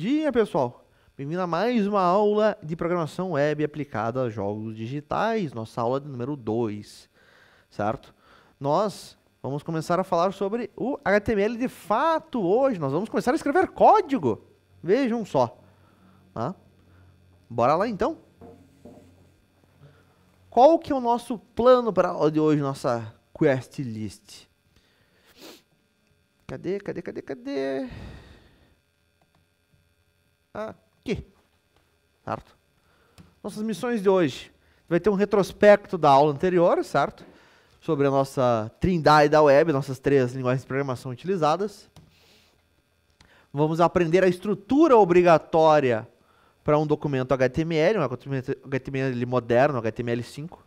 dia, pessoal! Bem-vindo a mais uma aula de programação web aplicada a jogos digitais, nossa aula de número 2, certo? Nós vamos começar a falar sobre o HTML de fato hoje. Nós vamos começar a escrever código. Vejam só. Tá? Bora lá então. Qual que é o nosso plano para a aula de hoje, nossa quest list? Cadê? Aqui. Certo? Nossas missões de hoje. Vai ter um retrospecto da aula anterior, certo? Sobre a nossa trindade da web, nossas 3 linguagens de programação utilizadas. Vamos aprender a estrutura obrigatória para um documento HTML, um HTML moderno, HTML5.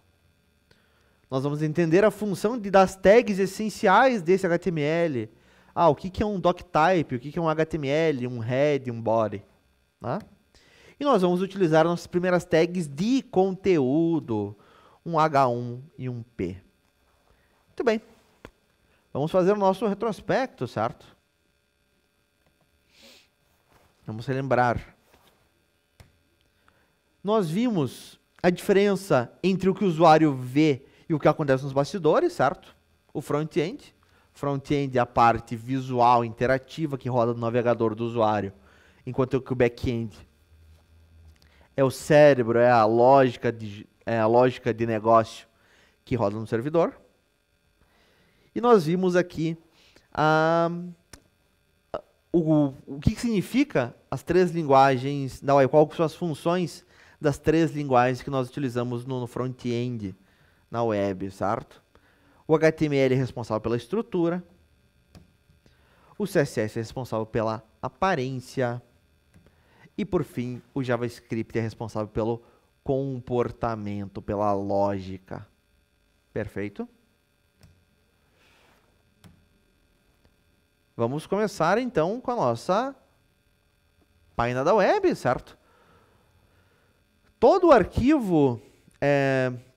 Nós vamos entender a função das tags essenciais desse HTML. O que é um doctype, o que é um HTML, um head, um body. Tá? E nós vamos utilizar nossas primeiras tags de conteúdo, um H1 e um P. Muito bem. Vamos fazer o nosso retrospecto, certo? Vamos relembrar. Nós vimos a diferença entre o que o usuário vê e o que acontece nos bastidores, certo? O front-end. Front-end é a parte visual interativa que roda no navegador do usuário, enquanto que o back-end é o cérebro, é a lógica de negócio que roda no servidor. E nós vimos aqui o que significa as 3 linguagens da web, quais são as funções das 3 linguagens que nós utilizamos no front-end na web, certo? O HTML é responsável pela estrutura, o CSS é responsável pela aparência e, por fim, o JavaScript é responsável pelo comportamento, pela lógica. Perfeito? Vamos começar, então, com a nossa página da web, certo? Todo arquivo,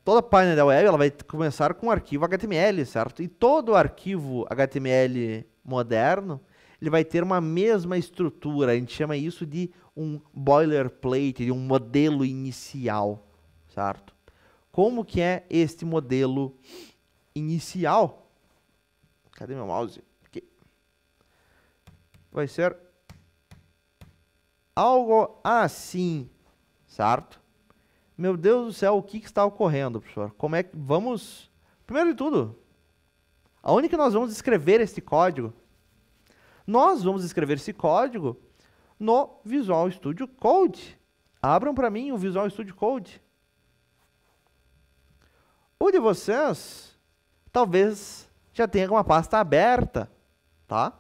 toda página da web, ela vai começar com um arquivo HTML, certo? E todo arquivo HTML moderno, ele vai ter uma mesma estrutura. A gente chama isso de um boilerplate, de um modelo inicial, certo? Como que é este modelo inicial? Cadê meu mouse? Aqui. Vai ser algo assim, certo? Meu Deus do céu, o que está ocorrendo, professor? Como é que vamos... Primeiro de tudo, aonde que nós vamos escrever esse código? Nós vamos escrever esse código no Visual Studio Code. Abram para mim o Visual Studio Code. O de vocês talvez já tenha uma pasta aberta, tá?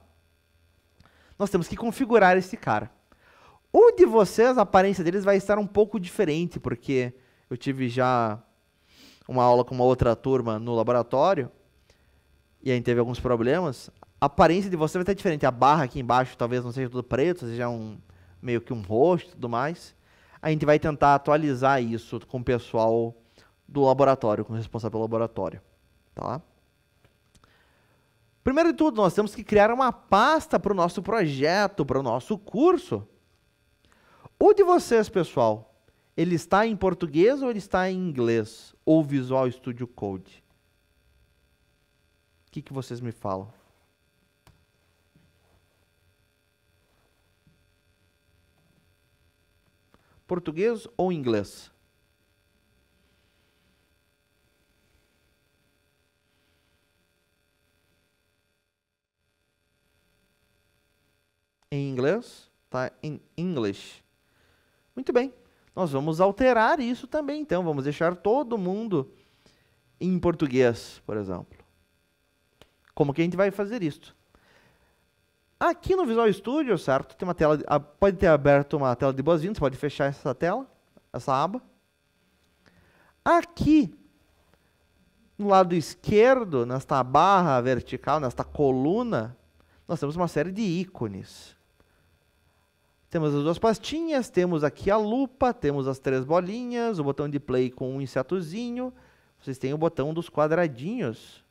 Nós temos que configurar esse cara. O de vocês, a aparência deles vai estar um pouco diferente, porque eu tive já uma aula com uma outra turma no laboratório e a gente teve alguns problemas. A aparência de você vai estar diferente. A barra aqui embaixo talvez não seja tudo preto, seja meio que um rosto e tudo mais. A gente vai tentar atualizar isso com o pessoal do laboratório, com o responsável pelo laboratório. Tá? Primeiro de tudo, nós temos que criar uma pasta para o nosso projeto, para o nosso curso. O de vocês, pessoal, ele está em português ou ele está em inglês? Ou Visual Studio Code? O que vocês me falam? Português ou inglês? Em inglês? Tá em English. Muito bem. Nós vamos alterar isso também, então. Vamos deixar todo mundo em português, por exemplo. Como que a gente vai fazer isso? Aqui no Visual Studio, certo? Tem uma tela, pode ter aberto uma tela de boas-vindas, pode fechar essa tela, essa aba. Aqui, no lado esquerdo, nesta barra vertical, nesta coluna, nós temos uma série de ícones. Temos as 2 pastinhas, temos aqui a lupa, temos as 3 bolinhas, o botão de play com um insetozinho. Vocês têm o botão dos quadradinhos.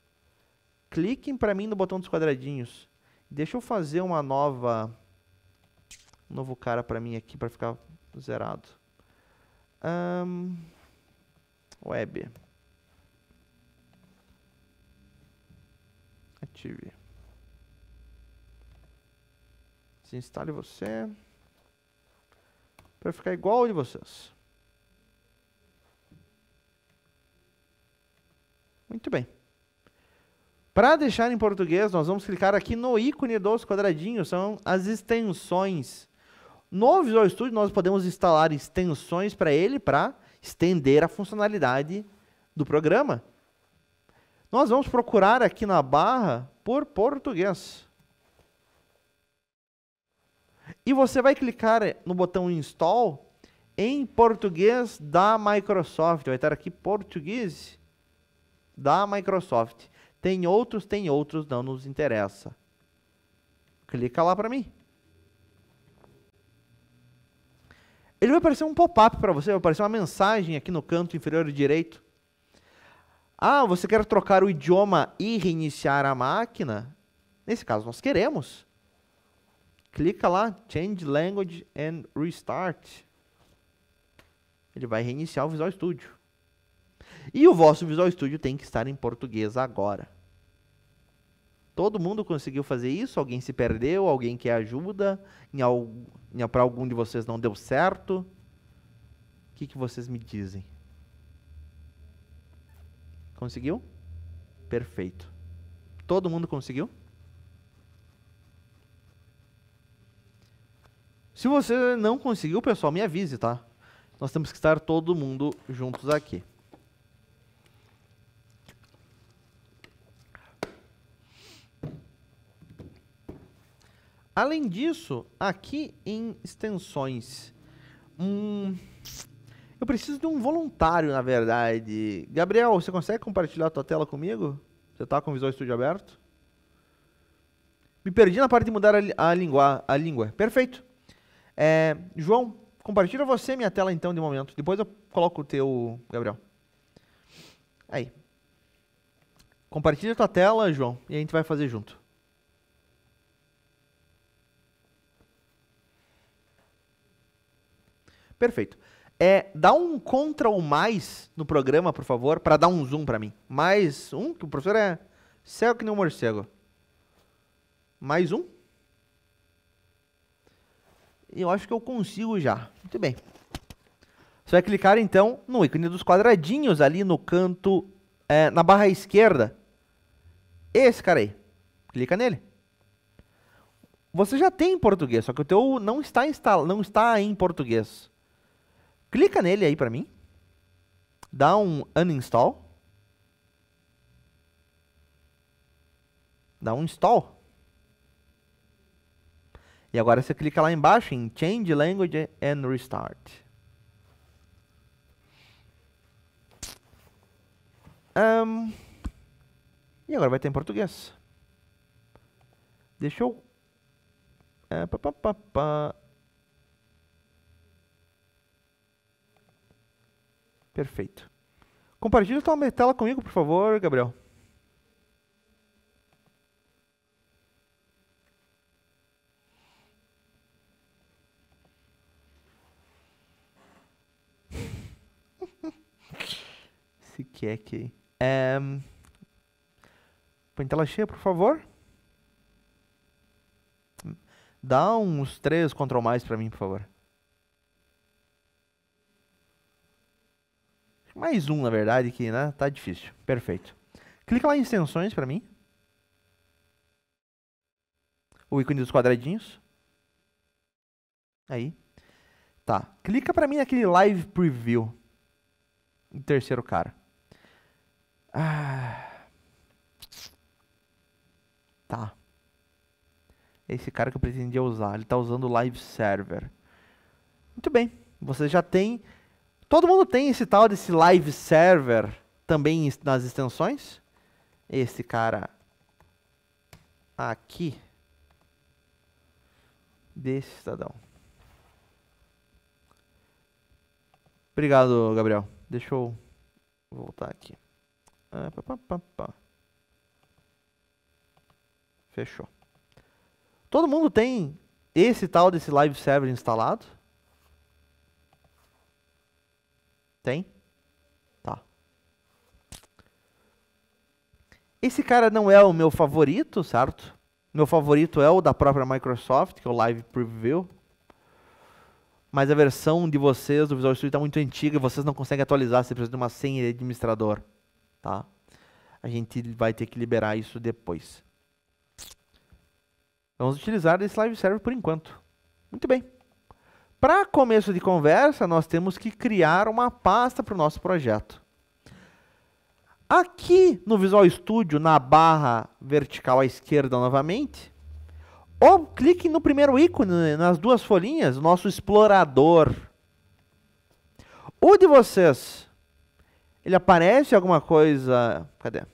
Cliquem para mim no botão dos quadradinhos. Deixa eu fazer uma nova um novo cara para mim aqui, para ficar zerado. Web. Ative. Desinstale você. Para ficar igual ao de vocês. Muito bem. Para deixar em português, nós vamos clicar aqui no ícone dos quadradinhos, são as extensões. No Visual Studio, nós podemos instalar extensões para ele, para estender a funcionalidade do programa. Nós vamos procurar aqui na barra por português. E você vai clicar no botão Install em português da Microsoft. Vai estar aqui português da Microsoft. Tem outros, não nos interessa. Clica lá para mim. Ele vai aparecer um pop-up para você, vai aparecer uma mensagem aqui no canto inferior direito. Ah, você quer trocar o idioma e reiniciar a máquina? Nesse caso, nós queremos. Clica lá, Change Language and Restart. Ele vai reiniciar o Visual Studio. E o vosso Visual Studio tem que estar em português agora. Todo mundo conseguiu fazer isso? Alguém se perdeu? Alguém quer ajuda? Para algum de vocês não deu certo? O que vocês me dizem? Conseguiu? Perfeito. Todo mundo conseguiu? Se você não conseguiu, pessoal, me avise, tá? Nós temos que estar todo mundo juntos aqui. Além disso, aqui em extensões, eu preciso de um voluntário, na verdade. Gabriel, você consegue compartilhar a tua tela comigo? Você está com o Visual Studio aberto? Me perdi na parte de mudar a língua. Perfeito. João, compartilha você minha tela então de momento. Depois eu coloco o teu, Gabriel. Aí. Compartilha a tua tela, João, e a gente vai fazer junto. Perfeito. Dá um Ctrl mais no programa, por favor, para dar um zoom para mim. Mais um, que o professor é cego que nem um morcego. Mais um. Eu acho que eu consigo já. Muito bem. Você vai clicar, então, no ícone dos quadradinhos ali no canto, na barra esquerda. Esse cara aí. Clica nele. Você já tem em português, só que o teu não está em português. Clica nele aí para mim. Dá um uninstall. Dá um install. E agora você clica lá embaixo em Change Language and Restart. E agora vai ter em português. Deixa eu... Perfeito. Compartilha tua tela comigo, por favor, Gabriel. Esse aqui. Põe tela cheia, por favor. Dá uns 3 Ctrl mais para mim, por favor. Mais um, na verdade, que, né, tá difícil. Perfeito. Clica lá em extensões para mim. O ícone dos quadradinhos. Aí. Tá. Clica para mim naquele Live Preview. O terceiro cara. Tá. Esse cara que eu pretendia usar. Ele tá usando o Live Server. Muito bem. Você já tem... Todo mundo tem esse tal desse Live Server também nas extensões. Esse cara aqui. Desse cidadão. Obrigado, Gabriel. Deixa eu voltar aqui. Fechou. Todo mundo tem esse tal desse Live Server instalado? Tem? Tá. Esse cara não é o meu favorito, certo? Meu favorito é o da própria Microsoft, que é o Live Preview. Mas a versão de vocês do Visual Studio está muito antiga e vocês não conseguem atualizar, você precisa de uma senha de administrador. Tá? A gente vai ter que liberar isso depois. Vamos utilizar esse Live Server por enquanto. Muito bem. Para começo de conversa, nós temos que criar uma pasta para o nosso projeto. Aqui no Visual Studio, na barra vertical à esquerda novamente, ou clique no primeiro ícone, nas duas folhinhas, nosso explorador. O de vocês, ele aparece alguma coisa... Cadê?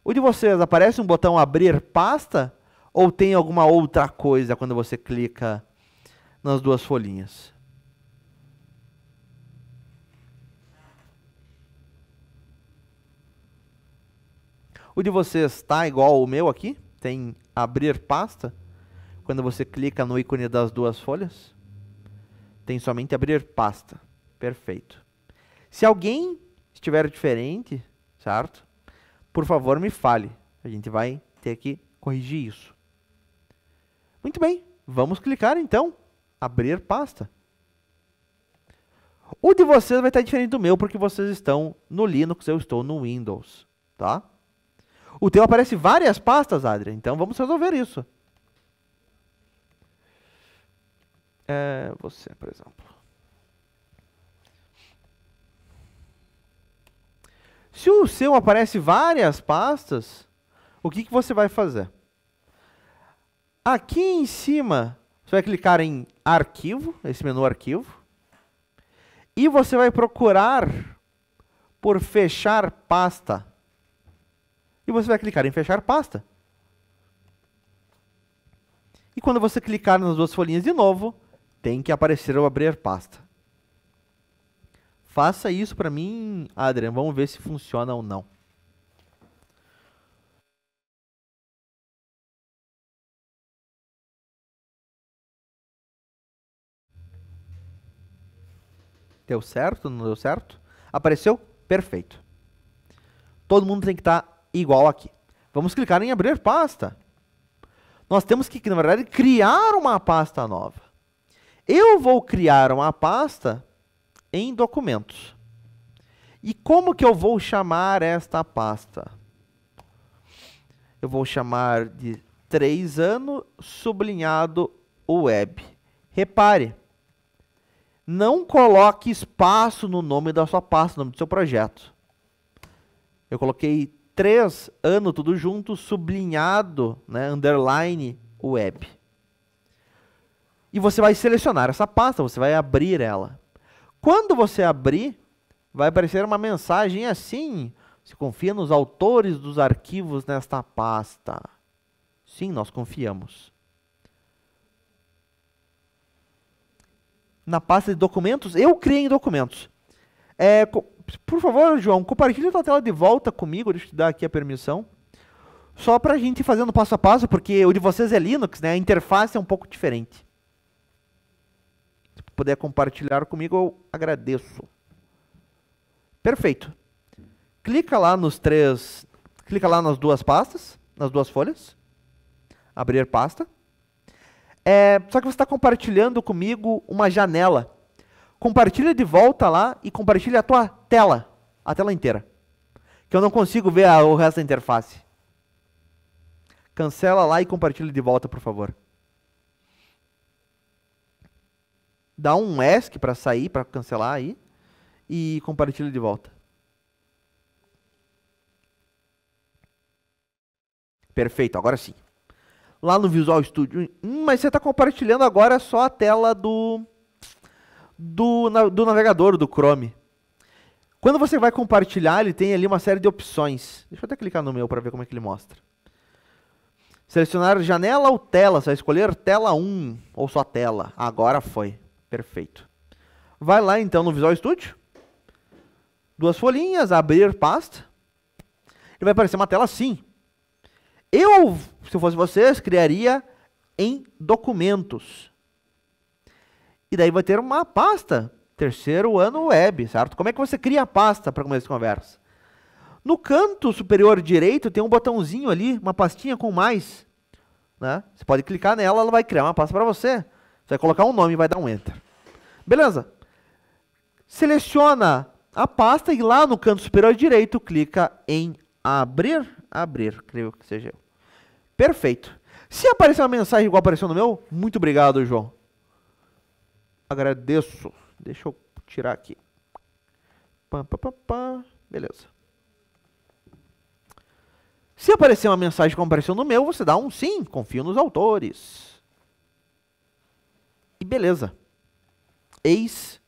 O de vocês, aparece um botão abrir pasta? Ou tem alguma outra coisa quando você clica nas duas folhinhas? O de vocês está igual ao meu aqui? Tem abrir pasta? Quando você clica no ícone das duas folhas? Tem somente abrir pasta. Perfeito. Se alguém estiver diferente, certo? Por favor, me fale. A gente vai ter que corrigir isso. Muito bem. Vamos clicar então. Abrir pasta. O de vocês vai estar diferente do meu, porque vocês estão no Linux, eu estou no Windows. Tá? O teu aparece várias pastas, Adrian. Então vamos resolver isso. Você, por exemplo. Se o seu aparece várias pastas, o que você vai fazer? Aqui em cima, você vai clicar em arquivo, esse menu arquivo, e você vai procurar por fechar pasta. E você vai clicar em fechar pasta. E quando você clicar nas duas folhinhas de novo, tem que aparecer o abrir pasta. Faça isso para mim, Adrian. Vamos ver se funciona ou não. Deu certo? Não deu certo? Apareceu? Perfeito. Todo mundo tem que estar igual aqui. Vamos clicar em abrir pasta. Nós temos que, na verdade, criar uma pasta nova. Eu vou criar uma pasta em documentos. E como que eu vou chamar esta pasta? Eu vou chamar de 3 anos sublinhado web. Repare, não coloque espaço no nome da sua pasta, no nome do seu projeto. Eu coloquei 3 anos tudo junto, sublinhado, né, underline web. E você vai selecionar essa pasta, você vai abrir ela. Quando você abrir, vai aparecer uma mensagem assim: você confia nos autores dos arquivos nesta pasta? Sim, nós confiamos. Na pasta de documentos, eu criei em documentos. Por favor, João, compartilhe a tua tela de volta comigo, deixa eu te dar aqui a permissão. Só para a gente ir fazendo passo a passo, porque o de vocês é Linux, né? A interface é um pouco diferente. Se puder compartilhar comigo, eu agradeço. Perfeito. Clica lá nas duas pastas, nas duas folhas. Abrir pasta. Só que você está compartilhando comigo uma janela. Compartilha de volta lá e compartilha a tua tela. A tela inteira. Que eu não consigo ver o resto da interface. Cancela lá e compartilha de volta, por favor. Dá um ESC para sair, para cancelar aí. E compartilha de volta. Perfeito, agora sim. Lá no Visual Studio. Mas você está compartilhando agora só a tela do navegador, do Chrome. Quando você vai compartilhar, ele tem ali uma série de opções. Deixa eu até clicar no meu para ver como é que ele mostra. Selecionar janela ou tela. Você vai escolher tela 1 ou só tela. Agora foi. Perfeito. Vai lá então no Visual Studio. Duas folhinhas, abrir pasta. E vai aparecer uma tela assim. Eu, se eu fosse vocês, criaria em documentos. E daí vai ter uma pasta, terceiro ano web, certo? Como é que você cria a pasta para começo de conversa? No canto superior direito tem um botãozinho ali, uma pastinha com mais, né? Você pode clicar nela, ela vai criar uma pasta para você. Você vai colocar um nome e vai dar um Enter. Beleza. Seleciona a pasta e lá no canto superior direito clica em abrir. Abrir, creio que seja eu. Perfeito. Se aparecer uma mensagem igual apareceu no meu, muito obrigado, João. Agradeço. Deixa eu tirar aqui. Beleza. Se aparecer uma mensagem como apareceu no meu, você dá um sim, confio nos autores. E beleza. Eis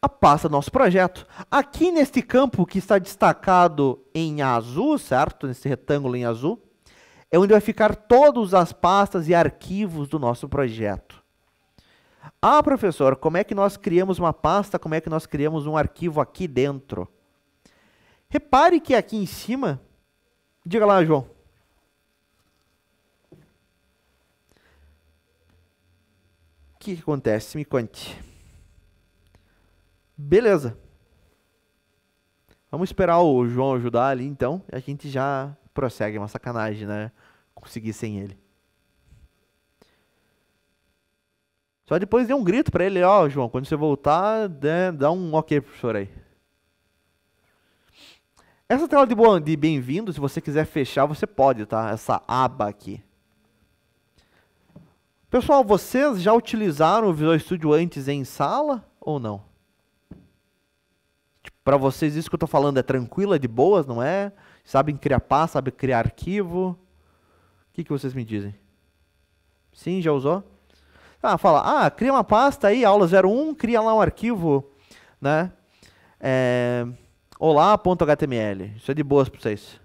a pasta do nosso projeto. Aqui neste campo que está destacado em azul, certo? Nesse retângulo em azul, é onde vai ficar todas as pastas e arquivos do nosso projeto. Ah, professor, como é que nós criamos uma pasta? Como é que nós criamos um arquivo aqui dentro? Repare que aqui em cima... Diga lá, João. O que acontece? Me conte. Beleza. Vamos esperar o João ajudar ali, então. A gente já prossegue. É uma sacanagem, né? Conseguir sem ele. Só depois dê um grito pra ele. Ó, João, quando você voltar, dá um ok, professor, aí. Essa tela de bem-vindo, se você quiser fechar, você pode, tá? Essa aba aqui. Pessoal, vocês já utilizaram o Visual Studio antes em sala ou não? Tipo, para vocês isso que eu tô falando é tranquilo, é de boas, não é? Sabem criar pasta, sabem criar arquivo? O que vocês me dizem? Sim, já usou? Ah, fala, cria uma pasta aí, aula 01, cria lá um arquivo, né? Olá.html. Isso é de boas para vocês.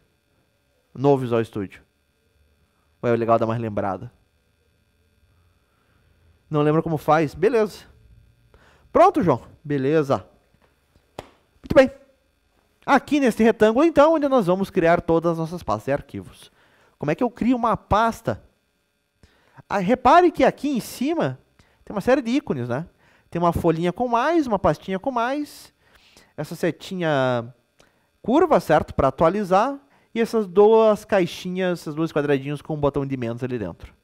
No Visual Studio. Ou é legal dar mais lembrada? Não lembra como faz? Beleza. Pronto, João. Beleza. Muito bem. Aqui nesse retângulo, então, onde nós vamos criar todas as nossas pastas e arquivos. Como é que eu crio uma pasta? Repare que aqui em cima tem uma série de ícones, né? Tem uma folhinha com mais, uma pastinha com mais, essa setinha curva, certo? Para atualizar, e essas duas caixinhas, esses dois quadradinhos com um botão de menos ali dentro.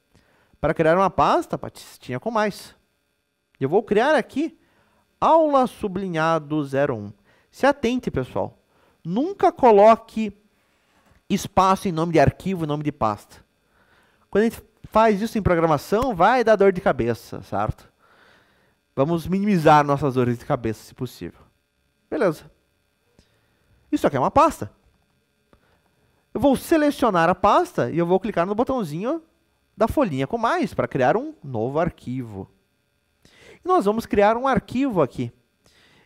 Para criar uma pasta, pastinha com mais. Eu vou criar aqui aula sublinhado 01. Se atente, pessoal. Nunca coloque espaço em nome de arquivo e nome de pasta. Quando a gente faz isso em programação, vai dar dor de cabeça, certo? Vamos minimizar nossas dores de cabeça, se possível. Beleza. Isso aqui é uma pasta. Eu vou selecionar a pasta e eu vou clicar no botãozinho da folhinha com mais para criar um novo arquivo. E nós vamos criar um arquivo aqui.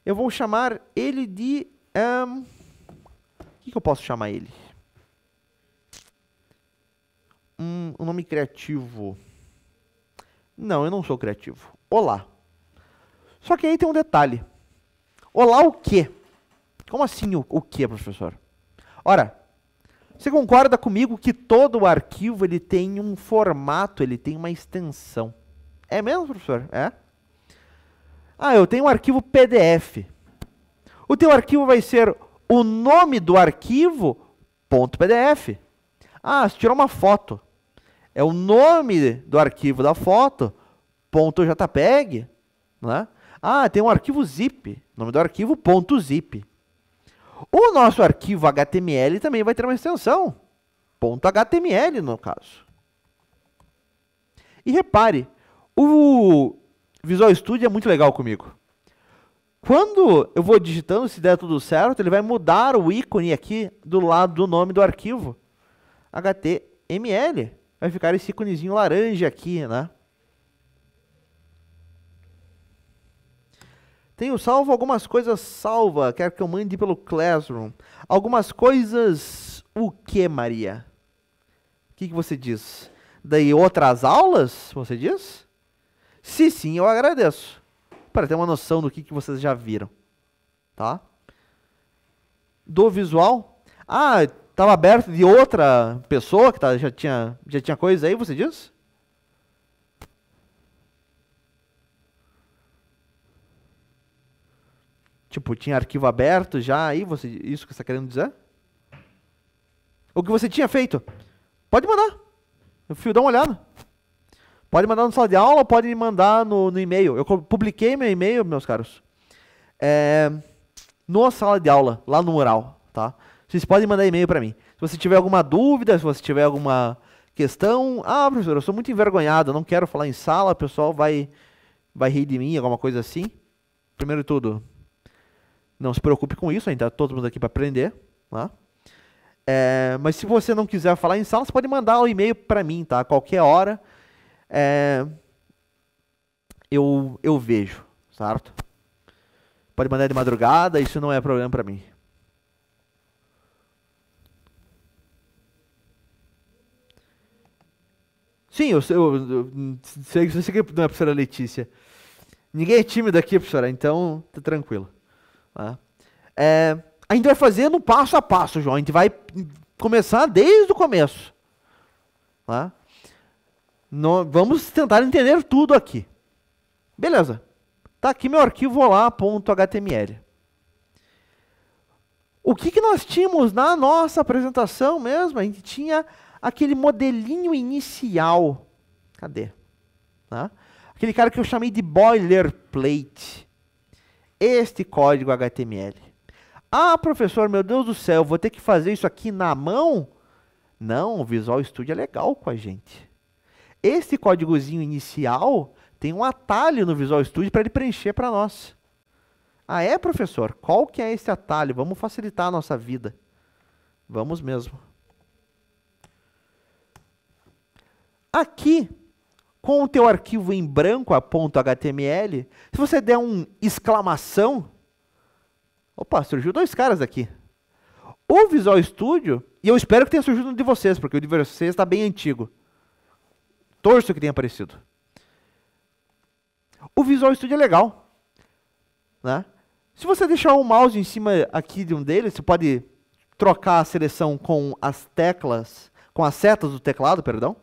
Eu vou chamar ele de... o que eu posso chamar ele? Um nome criativo. Não, eu não sou criativo. Olá. Só que aí tem um detalhe. Olá o quê? Como assim o quê, professor? Ora, você concorda comigo que todo arquivo ele tem um formato, ele tem uma extensão. É mesmo, professor? É? Eu tenho um arquivo PDF. O teu arquivo vai ser o nome do arquivo, .pdf. Você tirou uma foto. É o nome do arquivo da foto, .jpeg, né? Tem um arquivo zip, nome do arquivo .zip. O nosso arquivo HTML também vai ter uma extensão, .html no caso. E repare, o Visual Studio é muito legal comigo. Quando eu vou digitando, se der tudo certo, ele vai mudar o ícone aqui do lado do nome do arquivo, HTML. Vai ficar esse íconezinho laranja aqui, né? Tenho salvo algumas coisas salva. Quero que eu mande pelo Classroom. Algumas coisas... O que, Maria? O que você diz? Daí outras aulas, você diz? Se sim, eu agradeço. Para ter uma noção do que vocês já viram. Tá? Do visual. Tava aberto de outra pessoa que já tinha coisa aí, você diz? Tipo, tinha arquivo aberto já aí, isso que você está querendo dizer? O que você tinha feito? Pode mandar. Eu fui dar uma olhada. Pode mandar no sala de aula, pode me mandar no e-mail. Eu publiquei meu e-mail, meus caros, no sala de aula, lá no mural, tá? Vocês podem mandar e-mail para mim. Se você tiver alguma dúvida, se você tiver alguma questão, professor, eu sou muito envergonhado, eu não quero falar em sala, o pessoal vai rir de mim, alguma coisa assim. Primeiro de tudo, não se preocupe com isso, ainda tá todo mundo aqui para aprender, tá? Mas se você não quiser falar em sala, você pode mandar o e-mail para mim, tá? Qualquer hora eu vejo, certo? Pode mandar de madrugada, isso não é problema para mim. Sim, eu sei que não é a professora Letícia. Ninguém é tímido aqui, professora, então tá tranquilo. Tá? A gente vai fazer no passo a passo, João. A gente vai começar desde o começo. Tá? Vamos tentar entender tudo aqui. Beleza. Tá aqui meu arquivo olá.html. O que nós tínhamos na nossa apresentação mesmo? A gente tinha aquele modelinho inicial. Cadê? Tá? Aquele cara que eu chamei de boilerplate. Este código HTML. Professor, meu Deus do céu, vou ter que fazer isso aqui na mão? Não, o Visual Studio é legal com a gente. Esse códigozinho inicial tem um atalho no Visual Studio para ele preencher para nós. Professor? Qual que é esse atalho? Vamos facilitar a nossa vida. Vamos mesmo. Aqui, com o teu arquivo em branco, .html, se você der um exclamação, opa, surgiu dois caras aqui. O Visual Studio, e eu espero que tenha surgido um de vocês, porque o de vocês está bem antigo. Torço que tenha aparecido. O Visual Studio é legal, né? Se você deixar o mouse em cima aqui de um deles, você pode trocar a seleção com as teclas, com as setas do teclado, perdão.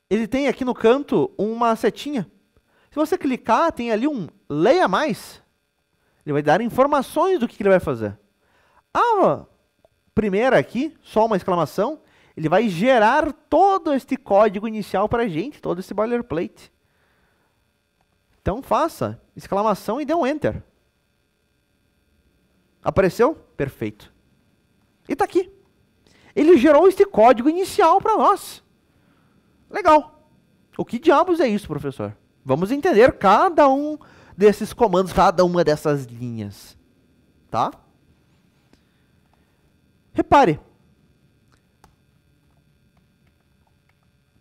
Ele tem aqui no canto uma setinha. Se você clicar, tem ali um leia mais. Ele vai dar informações do que ele vai fazer. A primeira aqui, só uma exclamação, ele vai gerar todo este código inicial para a gente, todo esse boilerplate. Então faça exclamação e dê um enter. Apareceu? Perfeito. E está aqui. Ele gerou este código inicial para nós. Legal. O que diabos é isso, professor? Vamos entender cada um desses comandos, cada uma dessas linhas. Tá? Repare.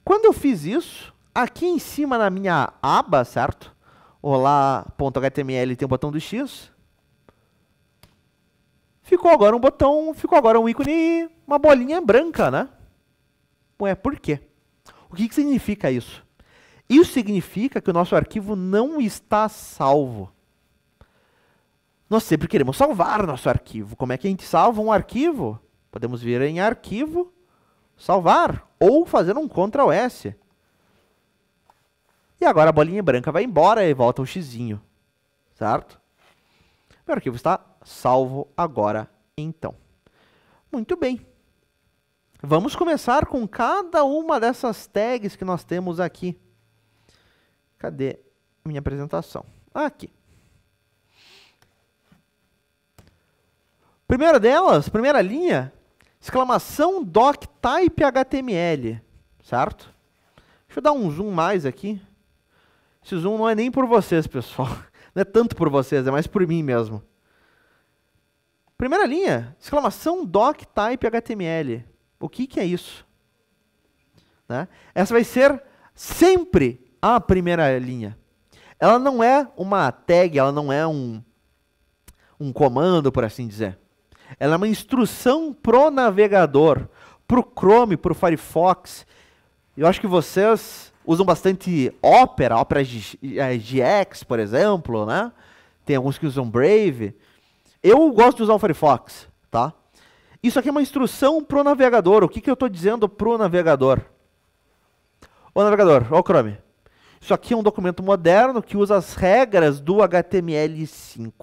Quando eu fiz isso, aqui em cima na minha aba, certo? Olá.html tem o botão do X. Ficou agora um ícone, uma bolinha branca, né? Ué, por quê? O que significa isso? Isso significa que o nosso arquivo não está salvo. Nós sempre queremos salvar nosso arquivo. Como é que a gente salva um arquivo? Podemos vir em arquivo, salvar, ou fazer um Ctrl S. E agora a bolinha branca vai embora e volta um xizinho, certo? Meu arquivo está salvo agora, então. Muito bem. Vamos começar com cada uma dessas tags que nós temos aqui. Cadê minha apresentação? Aqui. Primeira delas, primeira linha, exclamação doctype HTML, certo? Deixa eu dar um zoom mais aqui. Esse zoom não é nem por vocês, pessoal. Não é tanto por vocês, é mais por mim mesmo. Primeira linha, exclamação doctype HTML. O que é isso? Né? Essa vai ser sempre a primeira linha. Ela não é uma tag, ela não é um comando, por assim dizer. Ela é uma instrução pro navegador, pro Chrome, pro Firefox. Eu acho que vocês usam bastante Opera GX, por exemplo, né? Tem alguns que usam Brave. Eu gosto de usar o Firefox, tá? Isso aqui é uma instrução para o navegador. O que eu estou dizendo para o navegador? Ô navegador, ó o Chrome. Isso aqui é um documento moderno que usa as regras do HTML5.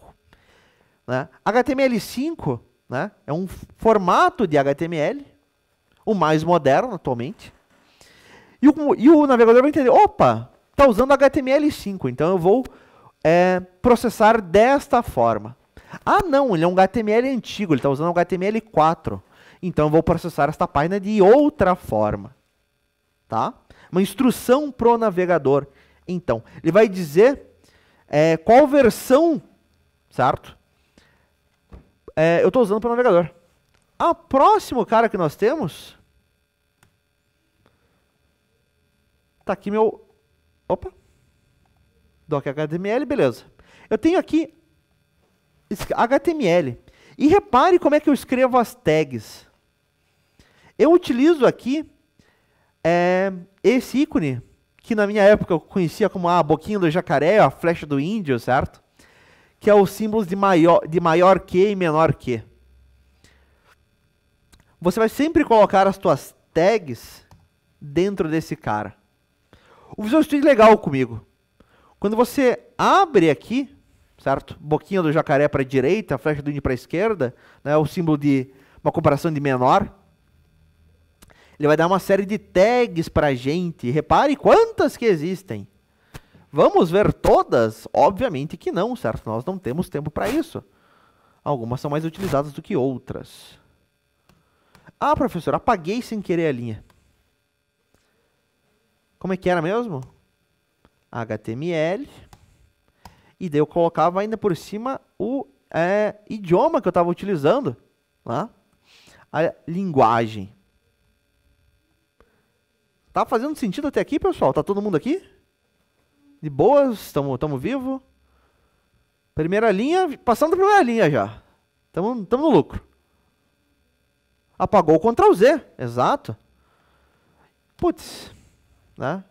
Né? HTML5, né, é um formato de HTML, o mais moderno atualmente. E o navegador vai entender, opa, está usando HTML5, então eu vou processar desta forma. Ah não, ele é um HTML antigo, ele está usando um HTML4, então eu vou processar esta página de outra forma. Tá? Uma instrução para o navegador. Então, ele vai dizer qual versão, certo? Eu estou usando para o navegador. O próximo cara que nós temos... Está aqui meu... Opa! Doc.html, beleza. Eu tenho aqui HTML. E repare como é que eu escrevo as tags. Eu utilizo aqui esse ícone, que na minha época eu conhecia como a boquinha do jacaré, a flecha do índio, certo? Que é os símbolos de maior que e menor que. Você vai sempre colocar as tuas tags dentro desse cara. O Visual Studio é legal comigo. Quando você abre aqui, certo? Boquinha do jacaré para a direita, a flecha do índio para a esquerda, né? O símbolo de uma comparação de menor. Ele vai dar uma série de tags para a gente. Repare quantas que existem. Vamos ver todas? Obviamente que não, certo? Nós não temos tempo para isso. Algumas são mais utilizadas do que outras. Ah, professor, apaguei sem querer a linha. Como é que era mesmo? HTML. E daí eu colocava ainda por cima o idioma que eu estava utilizando. Tá? A linguagem. Tá fazendo sentido até aqui, pessoal? Tá todo mundo aqui? De boas? Estamos vivos? Primeira linha, passando a primeira linha já. Estamos no lucro. Apagou o Ctrl Z, exato. Putz, né?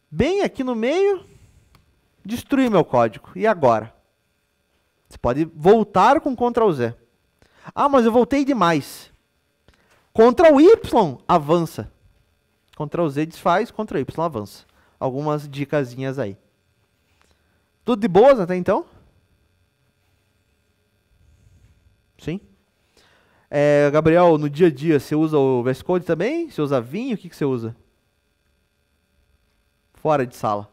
Bem aqui no meio, destruí meu código. E agora? Você pode voltar com Ctrl Z. Ah, mas eu voltei demais. Ctrl Y avança. Ctrl Z desfaz, Ctrl Y avança. Algumas dicasinhas aí. Tudo de boas até então? Sim? Gabriel, no dia a dia, você usa o VS Code também? Você usa Vim? O que você usa? Fora de sala.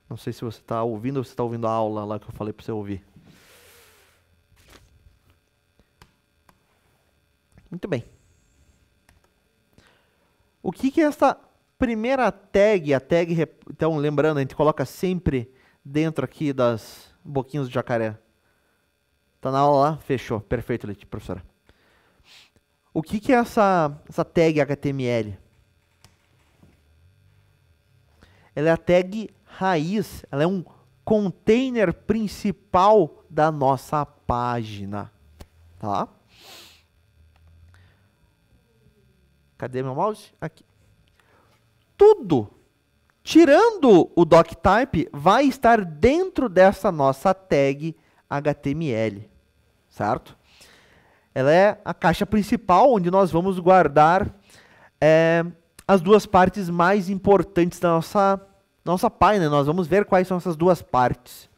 Não sei se você está ouvindo ou se está ouvindo a aula lá que eu falei para você ouvir. Muito bem. O que é essa primeira tag? Então, lembrando, a gente coloca sempre dentro aqui das boquinhas do jacaré. Tá na aula lá? Fechou. Perfeito, professora. O que é essa tag HTML? Ela é a tag raiz. Ela é um container principal da nossa página. Tá? Cadê meu mouse? Aqui. Tudo, tirando o doctype, vai estar dentro dessa nossa tag HTML. Certo? Ela é a caixa principal onde nós vamos guardar as duas partes mais importantes da nossa página. Nós vamos ver quais são essas duas partes.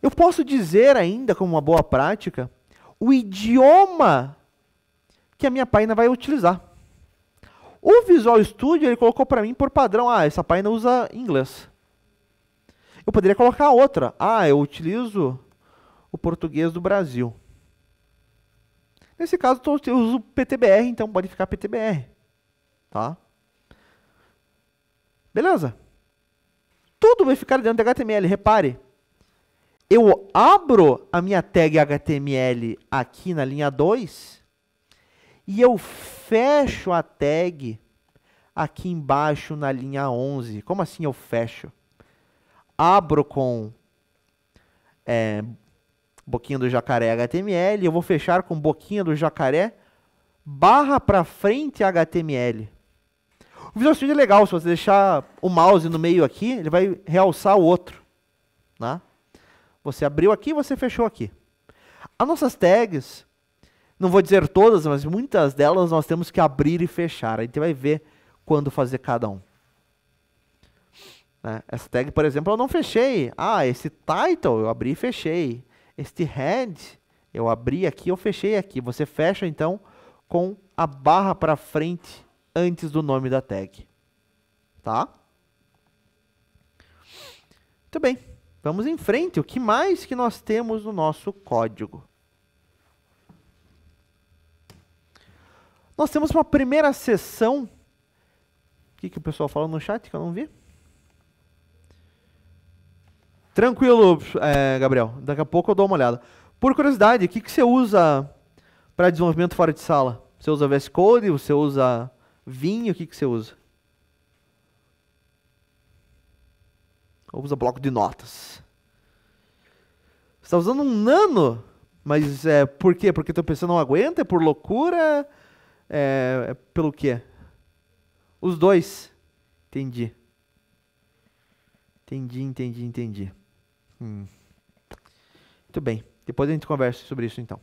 Eu posso dizer ainda, como uma boa prática, o idioma que a minha página vai utilizar. O Visual Studio ele colocou para mim por padrão, essa página usa inglês. Eu poderia colocar outra. Eu utilizo o português do Brasil. Nesse caso, eu uso PTBR, então pode ficar PTBR. Tá? Beleza? Tudo vai ficar dentro de HTML. Repare, eu abro a minha tag HTML aqui na linha 2 e eu fecho a tag aqui embaixo na linha 11. Como assim eu fecho? Abro com boquinha do jacaré HTML, eu vou fechar com boquinha do jacaré barra para frente HTML. O Visual Studio é legal, se você deixar o mouse no meio aqui, ele vai realçar o outro. Né? Você abriu aqui, você fechou aqui. As nossas tags, não vou dizer todas, mas muitas delas nós temos que abrir e fechar. A gente vai ver quando fazer cada um. Né? Essa tag, por exemplo, eu não fechei. Ah, esse title eu abri e fechei. Este head eu abri aqui, eu fechei aqui. Você fecha então com a barra para frente antes do nome da tag. Tá? Muito bem. Vamos em frente. O que mais que nós temos no nosso código? Nós temos uma primeira seção. O que o pessoal fala no chat que eu não vi? Tranquilo, Gabriel. Daqui a pouco eu dou uma olhada. Por curiosidade, o que você usa para desenvolvimento fora de sala? Você usa VS Code? Você usa Vim? O que você usa? Ou usa bloco de notas? Você está usando um Nano? Mas por quê? Porque teu PC não aguenta? É por loucura? É pelo quê? Os dois. Entendi. Entendi. Muito bem. Depois a gente conversa sobre isso, então.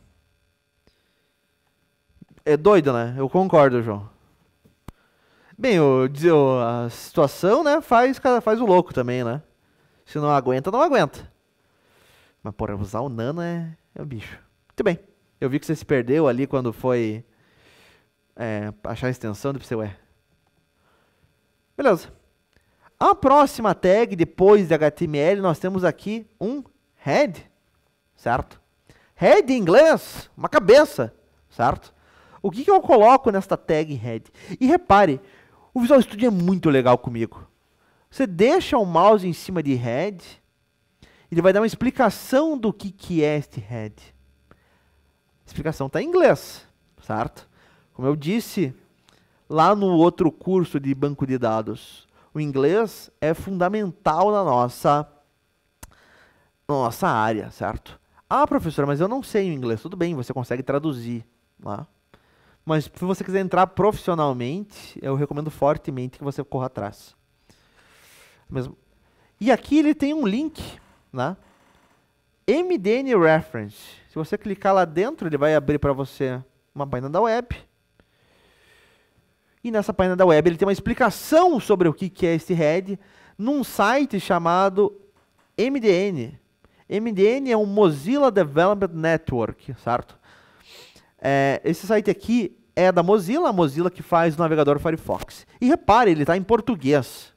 É doido, né? Eu concordo, João. Bem, a situação, né, faz o louco também, né? Se não aguenta, não aguenta. Mas, porra, usar o Nano é o bicho. Muito bem. Eu vi que você se perdeu ali quando foi achar a extensão do PCUE. Beleza. A próxima tag, depois de HTML, nós temos aqui um head, certo? Head em inglês, uma cabeça, certo? O que eu coloco nesta tag head? E repare, o Visual Studio é muito legal comigo. Você deixa o mouse em cima de head, ele vai dar uma explicação do que é este head. A explicação está em inglês, certo? Como eu disse lá no outro curso de banco de dados, o inglês é fundamental na nossa área, certo? Ah, professor, mas eu não sei o inglês. Tudo bem, você consegue traduzir lá. Mas se você quiser entrar profissionalmente, eu recomendo fortemente que você corra atrás. E aqui ele tem um link, né? MDN Reference. Se você clicar lá dentro, ele vai abrir para você uma página da web. E nessa página da web ele tem uma explicação sobre o que é esse head num site chamado MDN. MDN é um Mozilla Development Network, certo? Esse site aqui é da Mozilla, a Mozilla que faz o navegador Firefox. E repare, ele está em português.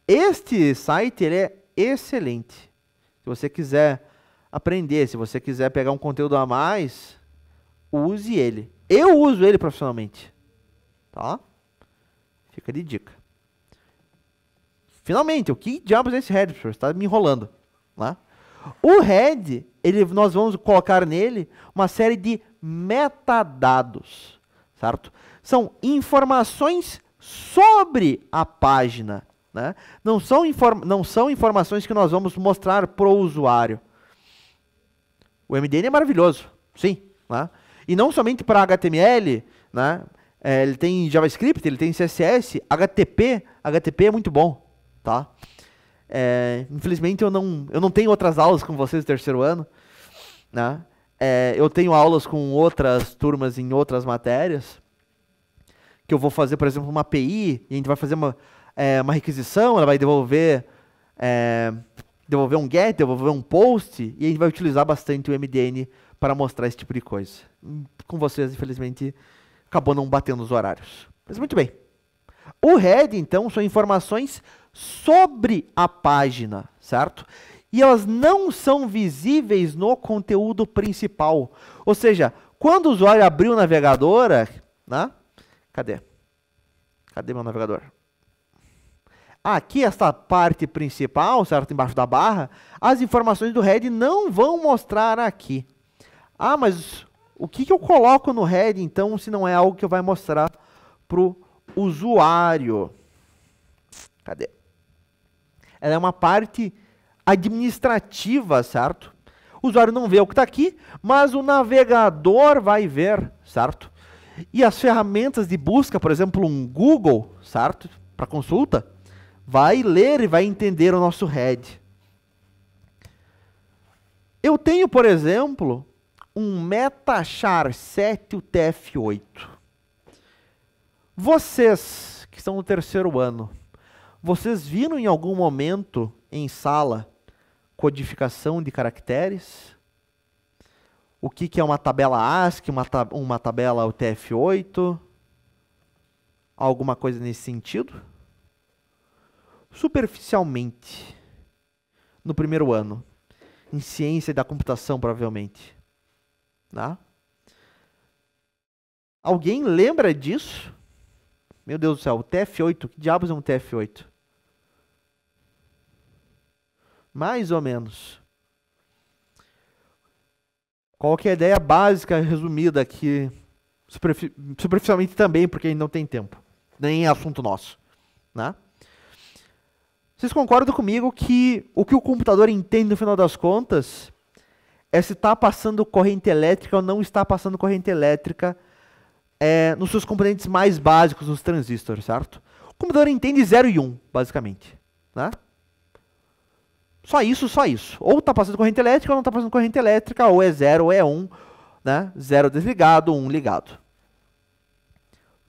Este site ele é excelente. Se você quiser aprender, se você quiser pegar um conteúdo a mais, use ele. Eu uso ele profissionalmente. Tá? Fica de dica. Finalmente, o que diabos é esse head, professor? Você está me enrolando. Né? O head, nós vamos colocar nele uma série de metadados, certo? São informações sobre a página, né? Não são informações que nós vamos mostrar para o usuário. O MDN é maravilhoso, sim, né? E não somente para HTML, né? Ele tem JavaScript, ele tem CSS, HTTP é muito bom, tá? Infelizmente eu não tenho outras aulas com vocês no terceiro ano, né? Eu tenho aulas com outras turmas em outras matérias, que eu vou fazer, por exemplo, uma API, e a gente vai fazer uma requisição, ela vai devolver um get, devolver um post, e a gente vai utilizar bastante o MDN para mostrar esse tipo de coisa. Com vocês, infelizmente, acabou não batendo os horários. Mas muito bem. O head, então, são informações sobre a página, certo? E elas não são visíveis no conteúdo principal. Ou seja, quando o usuário abrir o navegador, né? Cadê meu navegador? Aqui, esta parte principal, certo? Embaixo da barra, as informações do head não vão mostrar aqui. Ah, mas o que eu coloco no head, então, se não é algo que vai mostrar para o usuário? Cadê? Ela é uma parte administrativa, certo? O usuário não vê o que está aqui, mas o navegador vai ver, certo? E as ferramentas de busca, por exemplo, um Google, certo? Para consulta, vai ler e vai entender o nosso head. Eu tenho, por exemplo, um MetaChar 7 UTF-8. Vocês que estão no terceiro ano, vocês viram em algum momento em sala codificação de caracteres? O que é uma tabela ASCII, uma tabela UTF-8? Alguma coisa nesse sentido? Superficialmente, no primeiro ano, em ciência da computação, provavelmente. Tá? Alguém lembra disso? Meu Deus do céu, o TF8, que diabos é um TF8? Mais ou menos. Qual que é a ideia básica, resumida aqui, superficialmente também, porque não tem tempo, nem é assunto nosso. Né? Vocês concordam comigo que o computador entende no final das contas é se está passando corrente elétrica ou não está passando corrente elétrica nos seus componentes mais básicos, nos transistores, certo? O computador entende 0 e 1, basicamente. Né? Só isso, só isso. Ou está passando corrente elétrica ou não está passando corrente elétrica, ou é 0 ou é 1, né? 0 desligado, 1 ligado.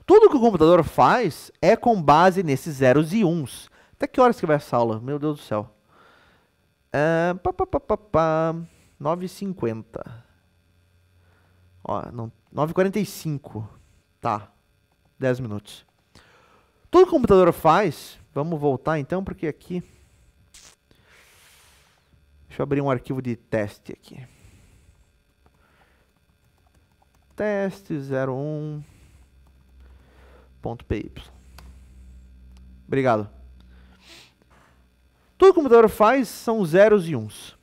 Tudo que o computador faz é com base nesses zeros e uns. Até que horas que vai essa aula? Meu Deus do céu. 9h50. Ó, 9h45. Tá. 10 minutos. Tudo que o computador faz... Vamos voltar então, porque aqui... Deixa eu abrir um arquivo de teste aqui. Teste 01.py. Obrigado. Tudo que o computador faz são zeros e uns.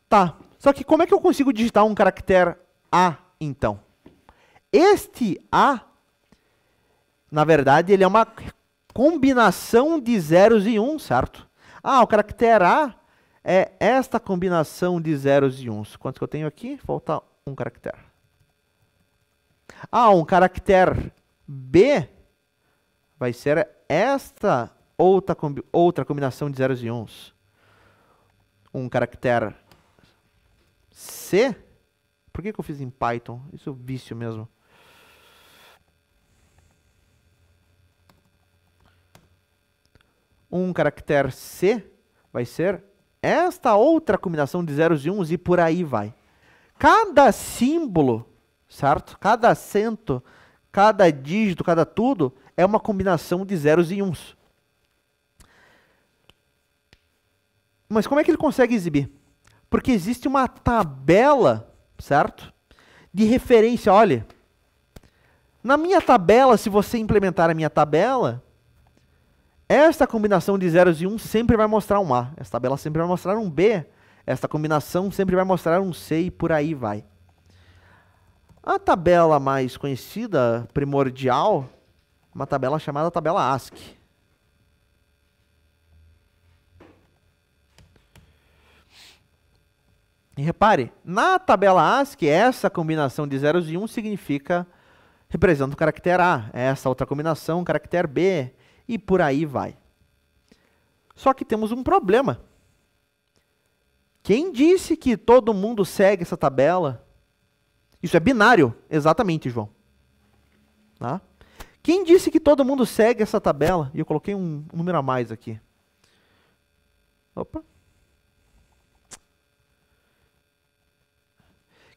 Tá, só que como é que eu consigo digitar um caractere A, então? Este A, na verdade, ele é uma combinação de zeros e uns, certo? Ah, o caractere A é esta combinação de zeros e uns. Quantos que eu tenho aqui? Falta um caractere. Ah, um caractere B vai ser esta outra combinação de zeros e uns. Um caractere C. Por que eu fiz em Python? Isso é vício mesmo. Um caractere C vai ser esta outra combinação de zeros e uns e por aí vai. Cada símbolo, certo? Cada acento, cada dígito, cada tudo é uma combinação de zeros e uns. Mas como é que ele consegue exibir? Porque existe uma tabela, certo? De referência, olha. Na minha tabela, se você implementar a minha tabela, esta combinação de zeros e uns sempre vai mostrar um A. Essa tabela sempre vai mostrar um B. Esta combinação sempre vai mostrar um C e por aí vai. A tabela mais conhecida, primordial, uma tabela chamada tabela ASCII. E repare, na tabela ASCII, essa combinação de zeros e uns representa o caractere A. Essa outra combinação, o caractere B. E por aí vai. Só que temos um problema. Quem disse que todo mundo segue essa tabela? Isso é binário. Exatamente, João. Tá? Quem disse que todo mundo segue essa tabela? E eu coloquei um número a mais aqui. Opa.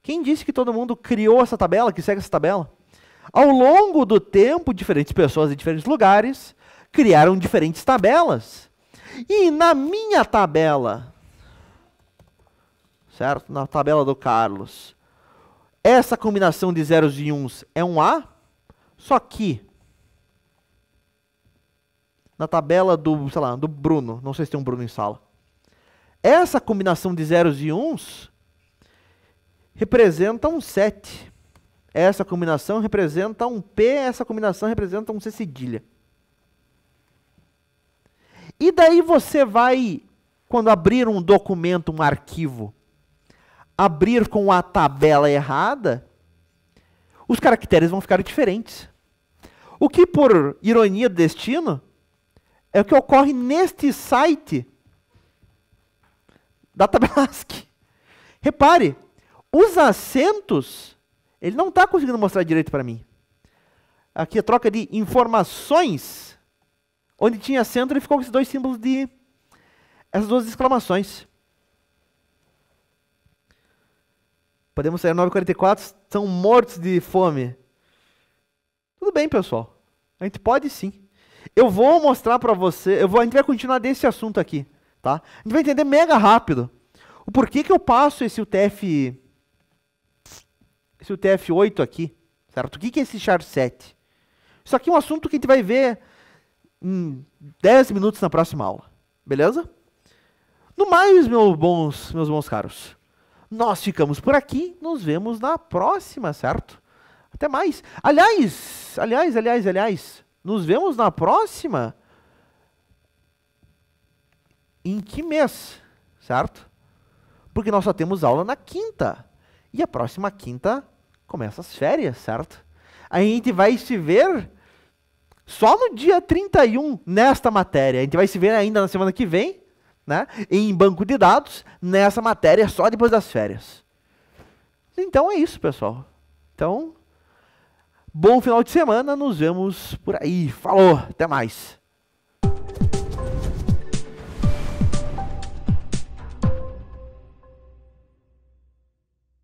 Quem disse que todo mundo criou essa tabela, que segue essa tabela? Ao longo do tempo, diferentes pessoas em diferentes lugares criaram diferentes tabelas. E na minha tabela, certo? Na tabela do Carlos, essa combinação de zeros e uns é um A, só que na tabela do, sei lá, do Bruno, não sei se tem um Bruno em sala, essa combinação de zeros e uns representa um 7. Essa combinação representa um P, essa combinação representa um C cedilha. E daí você vai, quando abrir um documento, um arquivo, abrir com a tabela errada, os caracteres vão ficar diferentes. O que, por ironia do destino, é o que ocorre neste site da tabela ASCII. Repare, os acentos, ele não está conseguindo mostrar direito para mim. Aqui a troca de informações, onde tinha acento, ele ficou com esses dois símbolos de... essas duas exclamações. Podemos sair 9h44, estão mortos de fome. Tudo bem, pessoal. A gente pode sim. Eu vou mostrar para você, a gente vai continuar desse assunto aqui, tá? A gente vai entender mega rápido o porquê que eu passo esse UTF-8 aqui, certo? O que é esse char7? Isso aqui é um assunto que a gente vai ver em 10 minutos na próxima aula, beleza? No mais, meus bons caros, nós ficamos por aqui, nos vemos na próxima, certo? Até mais. Aliás, nos vemos na próxima? Em que mês, certo? Porque nós só temos aula na quinta. E a próxima quinta começa as férias, certo? A gente vai se ver só no dia 31 nesta matéria. A gente vai se ver ainda na semana que vem, né? Em banco de dados, nessa matéria só depois das férias. Então é isso, pessoal. Então, bom final de semana, nos vemos por aí. Falou, até mais.